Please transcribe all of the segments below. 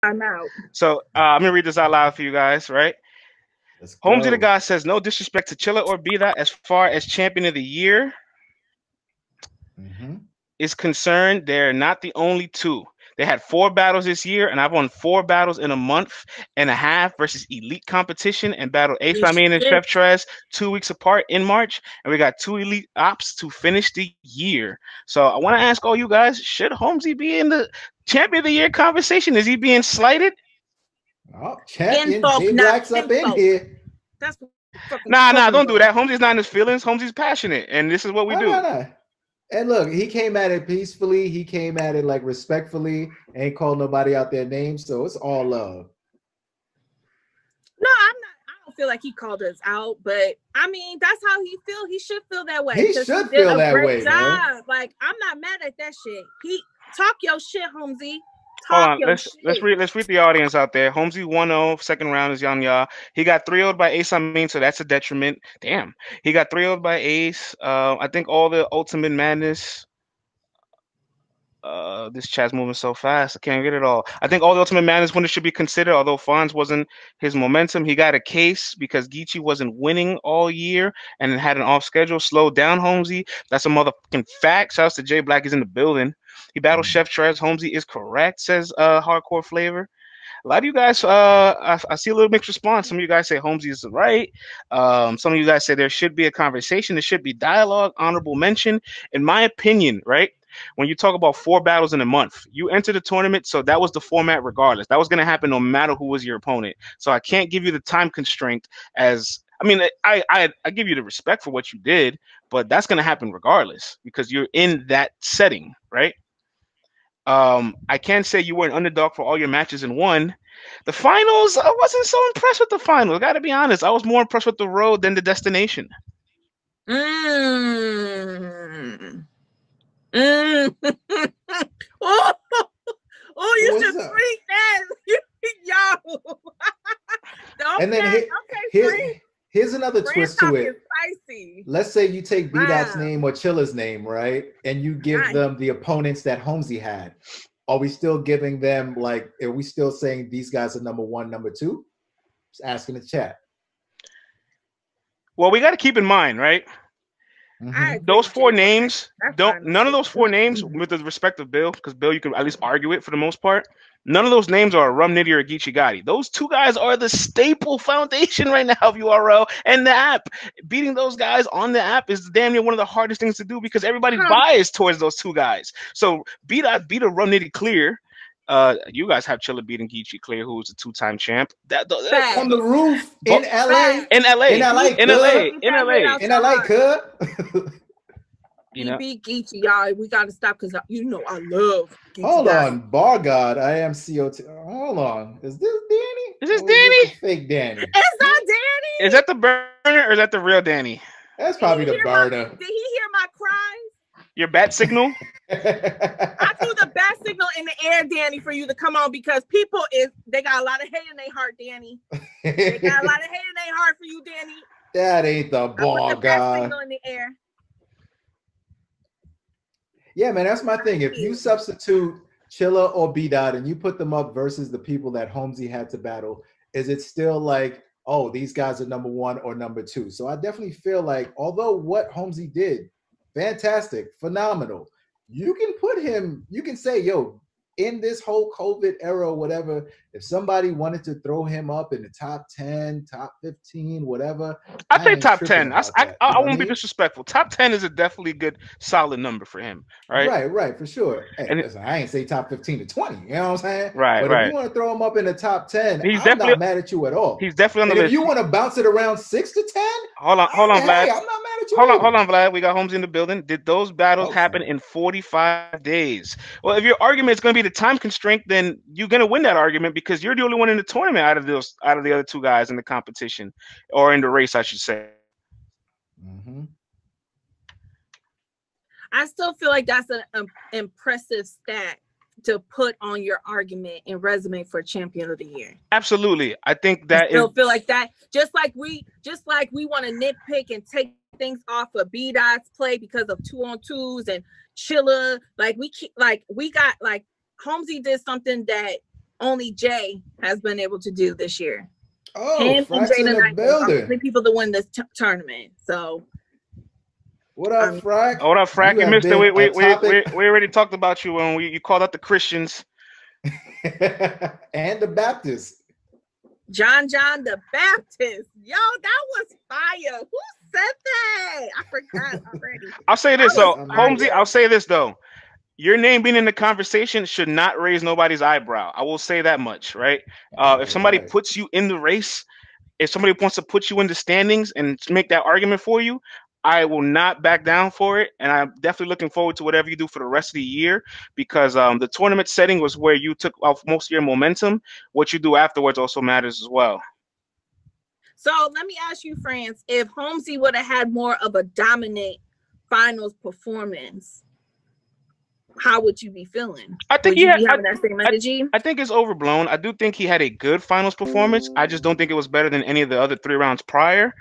I'm out. So I'm gonna read this out loud for you guys, right? Let's Holmzie the go. God says, no disrespect to Chilla or Bida, as far as champion of the year Mm-hmm. is concerned, they're not the only two. They had 4 battles this year, and I've won 4 battles in a month and a half versus elite competition and battled Ace This Ramin and shit. Chef Trez 2 weeks apart in March. And we got 2 elite ops to finish the year. So I want to ask all you guys, should Holmzie be in the champion of the year conversation? Is he being slighted? Oh, champion Kinfolk, J not Black's up in kinfolk. here. That's what we're fucking Nah, talking don't do about. that. Holmzie's not in his feelings. Holmzie's passionate, and this is what we No, no, do. no. And look, he came at it peacefully. He came at it like respectfully. Ain't called nobody out their names, so it's all love. No, I'm not. I don't feel like he called us out, but I mean, that's how he feel. He should feel that way. He 'cause should did feel a that great way, job. man. Like, I'm not mad at that shit. He talk your shit, Holmzie. Hold Talk on, your let's shit. read the audience out there. Holmzie 1-0, second round is Yanya. He got 3-0'd by Ace Amin, so that's a detriment. Damn. He got 3-0'd by Ace. I think all the Ultimate Madness. This chat's moving so fast, I can't get it all. I think all the Ultimate Madness winners should be considered, although Fonz wasn't his momentum. He got a case because Geechee wasn't winning all year and had an off schedule. Slowed down Holmzie. That's a motherfucking fact. Shouts to Jay Black, is in the building. He battled Chef Trez. Holmzie is correct, says Hardcore Flavor. A lot of you guys, I see a little mixed response. Some of you guys say Holmzie is right. Some of you guys say there should be a conversation. There should be dialogue, honorable mention. In my opinion, right? When you talk about 4 battles in a month, you enter the tournament, so that was the format regardless. That was going to happen no matter who was your opponent. So I can't give you the time constraint as. I mean, I give you the respect for what you did, but that's going to happen regardless because you're in that setting, right? I can't say you were an underdog for all your matches and won. The finals, I wasn't so impressed with the finals. Got to be honest. I was more impressed with the road than the destination. Oh, you should tweet that. Yo. Okay, And then here's another twist to it. Spicy. Let's say you take B-Dot's name or Chilla's name, right? And you give them the opponents that Holmzie had. Are we still giving them, like, are we still saying these guys are number 1, number 2? Just asking the chat. Well, we got to keep in mind, right? Mm-hmm. Those 4 names, none of those 4 names, with the respect of Bill, because Bill, you can at least argue it for the most part. None of those names are Rum Nitty or Geechee Gotti. Those 2 guys are the staple foundation right now of URL and the app. Beating those guys on the app is damn near one of the hardest things to do because everybody's biased towards those 2 guys. So beat a Rum Nitty clear. You guys have Chilla beating Geechee clear, who was a 2-time champ. On the roof in LA. In LA, cuz. He beat Geechee, y'all. We gotta stop because you know I love Geechee. Hold on, Bar God. I am COT. Hold on. Is this Danny? Is this Danny? Fake Danny. Is that Danny? Is that the burner or is that the real Danny? That's probably the burner. Did he hear my cries? Your bat signal? I threw the bat signal in the air, Danny, for you to come on because they got a lot of hate in their heart, Danny. They got a lot of hate in their heart for you, Danny. That ain't the Bar God. Bat signal in the air. Yeah, man, that's my thing. If you substitute Chilla or B-Dot and you put them up versus the people that Holmzie had to battle, is it still like, oh, these guys are number 1 or number 2? So I definitely feel like, although what Holmzie did, fantastic, phenomenal, you can put him, you can say, yo, in this whole COVID era or whatever, if somebody wanted to throw him up in the top 10, top 15, whatever. I'd say top 10. I won't be disrespectful. Top 10 is a definitely good, solid number for him, right? Right, for sure. Hey, listen, I ain't say top 15 to 20, you know what I'm saying? Right, but if you want to throw him up in the top 10, I'm not mad at you at all. He's definitely on the list. If you want to bounce it around 6 to 10? Hold on, Vlad. Hey, I'm not mad at you. Hold on, Vlad. We got Holmzie in the building. Did those battles happen in 45 days? Well, if your argument is going to be the time constraint, then you're going to win that argument because you're the only one in the tournament out of the other 2 guys in the competition or in the race, I should say. Mm-hmm. I still feel like that's an impressive stat to put on your argument and resume for champion of the year. Absolutely. I think that I still feel like that. Just like we want to nitpick and take things off of B-Dot's play because of 2-on-2s and Chilla. Like we got Holmzie did something that only Jay has been able to do this year. Oh, Him and Frack's in Jaden the Knight are the building. only people to win this tournament. So, What up, Frack? What up, Frack? You have missed it. been We a topic- already talked about you when you called out the Christians. And the Baptists. John the Baptist. Yo, that was fire. Who said that? I forgot already. I'll say this though, was Holmzie. fire. I'll say this though. Your name being in the conversation should not raise nobody's eyebrow. I will say that much, right? If somebody Right. puts you in the race, if somebody wants to put you in the standings and make that argument for you, I will not back down for it. And I'm definitely looking forward to whatever you do for the rest of the year, because the tournament setting was where you took off most of your momentum. What you do afterwards also matters as well. So let me ask you, France, if Holmzie would have had more of a dominant finals performance, how would you be feeling? I think would you be having that same energy? I think it's overblown. I do think he had a good finals performance. I just don't think it was better than any of the other 3 rounds prior.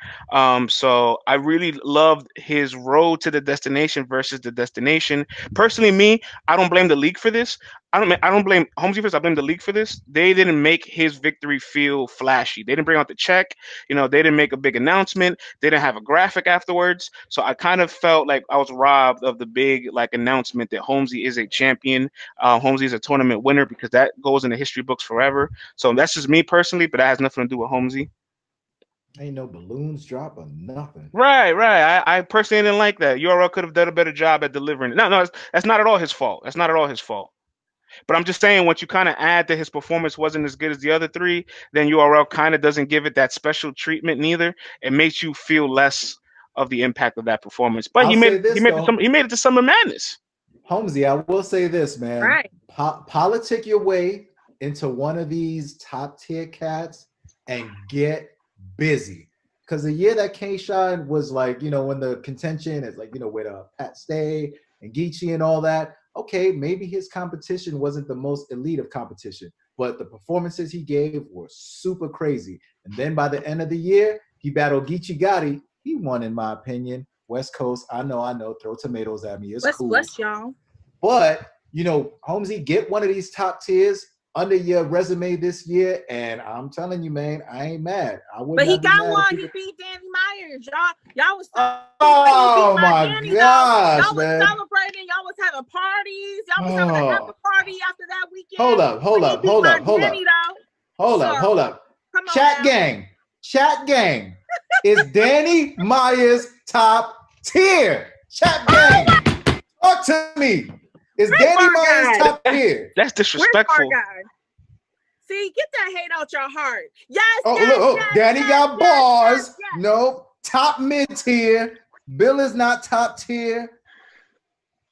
So I really loved his road to the destination versus the destination. Personally, me, I don't blame the league for this. I don't blame Holmzie for this. I blame the league for this. They didn't make his victory feel flashy. They didn't bring out the check. They didn't make a big announcement. They didn't have a graphic afterwards. So I kind of felt like I was robbed of the big announcement that Holmzie is a champion. Holmzie is a tournament winner, because that goes in the history books forever. So that's just me personally, but that has nothing to do with Holmzie. Ain't no balloons drop or nothing. Right. I personally didn't like that. URL could have done a better job at delivering it. No, that's not at all his fault. That's not at all his fault. But I'm just saying, once you kind of add that his performance wasn't as good as the other 3, then URL kind of doesn't give it that special treatment neither. It makes you feel less of the impact of that performance. But he made it to Summer Madness. Holmzie, I will say this, man. Right. Politic your way into one of these top tier cats and get busy. Because the year that K-Shine was when the contention is with Pat Stay and Geechee and all that, okay, maybe his competition wasn't the most elite of competition, but the performances he gave were super crazy. And then by the end of the year, he battled Geechee Gotti. He won, in my opinion. West Coast, I know, throw tomatoes at me. It's cool. West, y'all. But, Holmzie, get one of these top tiers under your resume this year, and I'm telling you, man, I ain't mad. But he got one. He beat Danny Myers. Y'all was oh my Danny, gosh, y'all man. was celebrating. Y'all was having parties. Y'all was having an after party after that weekend. Hold up. Chat gang. Is Danny Myers top tier? Chat gang. Talk to me. Is Danny Myers top tier? That's disrespectful. See, get that hate out your heart. Yes. Danny got bars. Yes. Nope. Top mid tier. Bill is not top tier.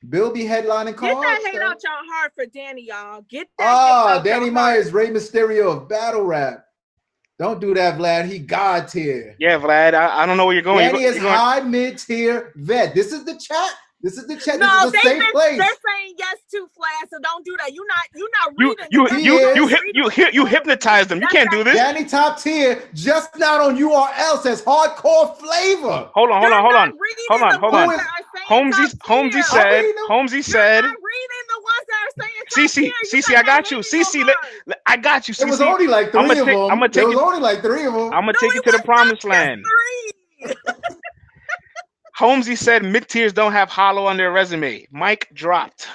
Bill be headlining cards. Get that hate out your heart for Danny, y'all. Get that hate out Danny your Myers, heart. Rey Mysterio of battle rap. Don't do that, Vlad. He God tier. Yeah, Vlad. I don't know where you're going. Danny is high mid tier vet. This is the chat. No, this is a safe place. They're saying yes to Flash, so don't do that. You're not reading. You hypnotized them. You can't do this. Danny top tier, just not on URL says hardcore flavor. Hold on. Holmzie said. You're not reading the ones that are saying top tier. CC, I got you. CC, I got you. CC. It was only like 3 of them. I'm gonna take you to the promised land. Holmzie said mid-tiers don't have hollow on their resume. Mic dropped.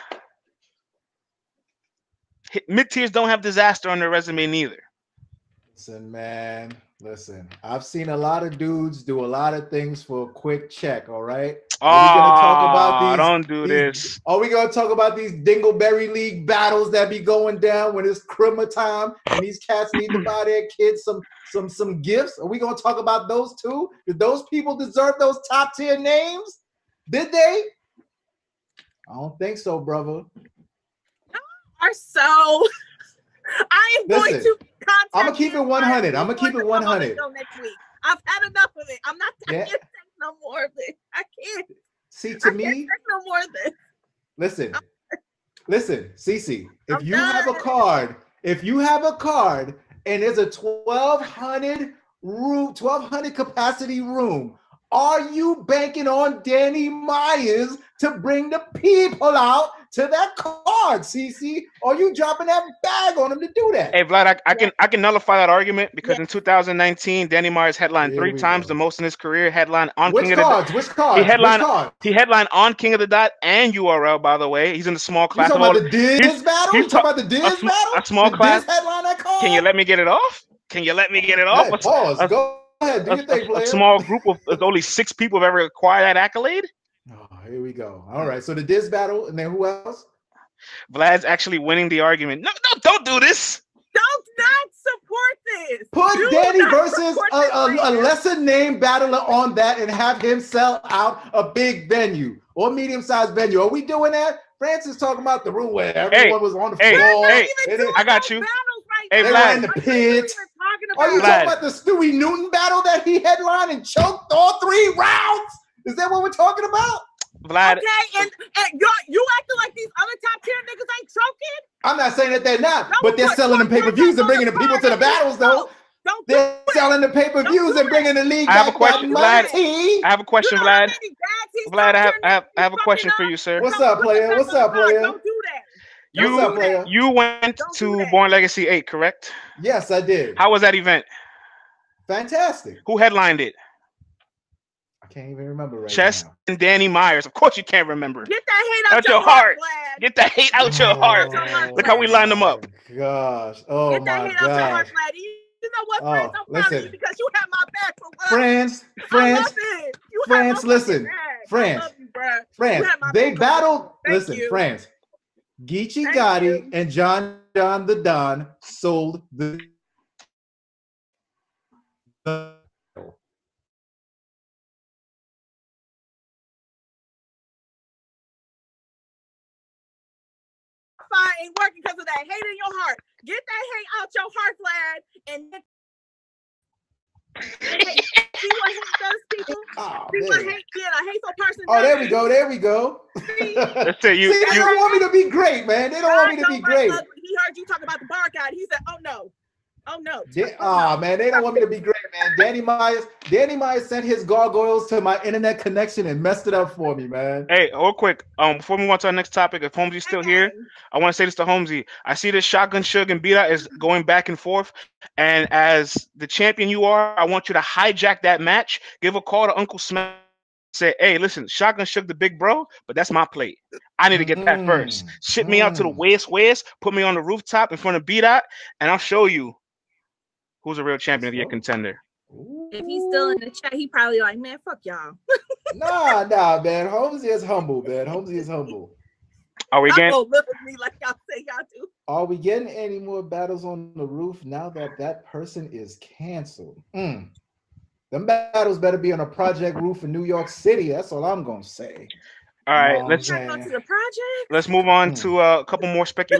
Mid-tiers don't have disaster on their resume neither. Listen, man. Listen. I've seen a lot of dudes do a lot of things for a quick check, all right? Don't do this. Are we going to talk about these Dingleberry League battles that be going down when it's Christmas time and these cats need to buy their kids some gifts? Are we going to talk about those too? Did those people deserve those top tier names? Did they? I don't think so, brother. Are so. I am going to contact. I'm gonna keep it 100. I'm gonna keep it 100. Next week. I've had enough of it. I can't take no more of it. I can't. See, to me, take no more of this. Listen, Cece. If you have a card and there's a 1,200 capacity room Are you banking on Danny Myers to bring the people out to that card, CC? Or are you dropping that bag on him to do that? Hey, Vlad, I can nullify that argument because in 2019, Danny Myers headlined Here 3 we times, go. the most in his career. Headline on Which King of the cards? Which cards? He headlined on King of the Dot and URL, by the way. He's in the small You class. talking about the Diz battle? You talking about the Diz battle? A small the class. Diz headline that card? Can you let me get it off? Can you let me get it off? Hey, pause. Go ahead. Do your thing, player. A small group of only 6 people have ever acquired that accolade. Oh, here we go. All right. So the Diz battle, and then who else? Vlad's actually winning the argument. No, don't do this. Don't not support this. Put Danny versus a lesser named battler on that and have him sell out a big venue or medium-sized venue. Are we doing that? Francis talking about the room where everyone was on the floor. I got you. Hey, they were in the pit. Are you talking about the Stewie Newton battle that he headlined and choked all 3 rounds? Is that what we're talking about? Vlad. Okay, and you acting like these other top tier niggas ain't choking? I'm not saying that they're not, but they're selling the pay-per-views and bringing the people to the battles, though. They're selling the pay-per-views and bringing the league. I have a question, Vlad. I have a question, Vlad. Vlad, I have a question for you, sir. What's up, player? What's up, player? Don't do that. You went to Born Legacy 8, correct? Yes, I did. How was that event? Fantastic. Who headlined it? I can't even remember right Chess now. and Danny Myers. Of course you can't remember. Get that hate out your heart. Vlad. Get that hate out your heart. Look how we lined them up. Gosh. Oh, get that hate out your heart, Vlad. You know what, friends? I'm proud of you because you have my back for what? France, listen. France, they battled. Listen, France. Geechee Gotti and John the Don sold the ain't working because of that hate in your heart. Get that hate out your heart, Vlad, and see what hate does, people. See what hate did. A hateful person. Oh, there we go. There we go. See, they don't want me to be great, man. They don't want me to be great. He heard you talk about the bar guy. He said, "Oh no." Oh no. Man, they don't want me to be great, man. Danny Myers sent his gargoyles to my internet connection and messed it up for me, man. Hey, real quick, before we move on to our next topic, if Holmzie's still here, I want to say this to Holmzie. I see this Shotgun Suge and Beat-Out is going back and forth, and as the champion you are, I want you to hijack that match, give a call to Uncle Smash, say, hey, listen, Shotgun Suge the big bro, but that's my plate. I need to get that first. Ship me out to the west, put me on the rooftop in front of Beat-Out, and I'll show you who's a real champion of your contender. If he's still in the chat, he probably like, man, fuck y'all. Nah, man. Holmzie is humble, man. Holmzie is humble. Are we getting? Live with me like y'all say y'all do. Are we getting any more battles on the roof now that person is canceled? Them battles better be on a project roof in New York City. That's all I'm gonna say. All right, let's go to the project. Let's move on to a couple more speculations.